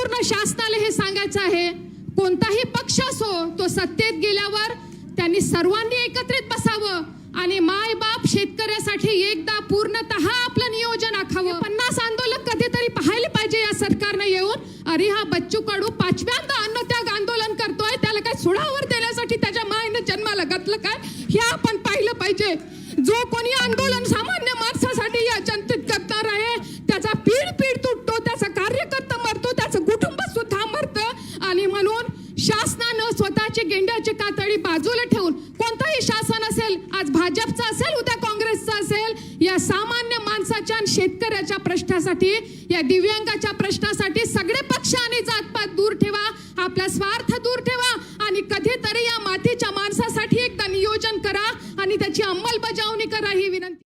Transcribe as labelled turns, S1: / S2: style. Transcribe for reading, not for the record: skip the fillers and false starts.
S1: संपूर्ण शासनाला हे सांगायचं आहे, कोणताही पक्ष असो तो सत्तेत गेल्यावर त्यांनी सर्वांनी एकत्रित बसावं आणि माय बाप शेतकऱ्यासाठी एकदा पूर्णतः आपलं नियोजन आखावं. 50 आंदोलक कधीतरी पाहायला पाहिजे या सरकारने येऊन. अरे हा बच्चू कडू 5व्यांदा अन्नत्याग आंदोलन करतोय, त्याला काय सुडावर देण्यासाठी त्याच्या मायने जन्माला घातलं काय हे आपण पाहिलं पाहिजे. जो कोणी आंदोलन सामान्य माणसासाठी या जनतेत करणार आहे त्याचा पीड तुटतो, त्याचा कार्यकर्ता मरतो, त्याचं कुटुंब सुद्धा मरतं. आणि म्हणून शासनानं स्वतःची गेंड्याची कातडी बाजूला ठेवून, कोणताही शासन असेल, आज भाजपचं असेल, उद्या काँग्रेसचं असेल, या सामान्य माणसाच्या आणि शेतकऱ्याच्या प्रश्नासाठी, या दिव्यांगाच्या प्रश्नासाठी सगळे पक्ष आणि जातपात दूर ठेवा, आपला स्वार्थ दूर ठेवा आणि कधीतरी या मातीच्या माणसासाठी एकदा नियोजन करा आणि त्याची अंमलबजावणी करा ही विनंती.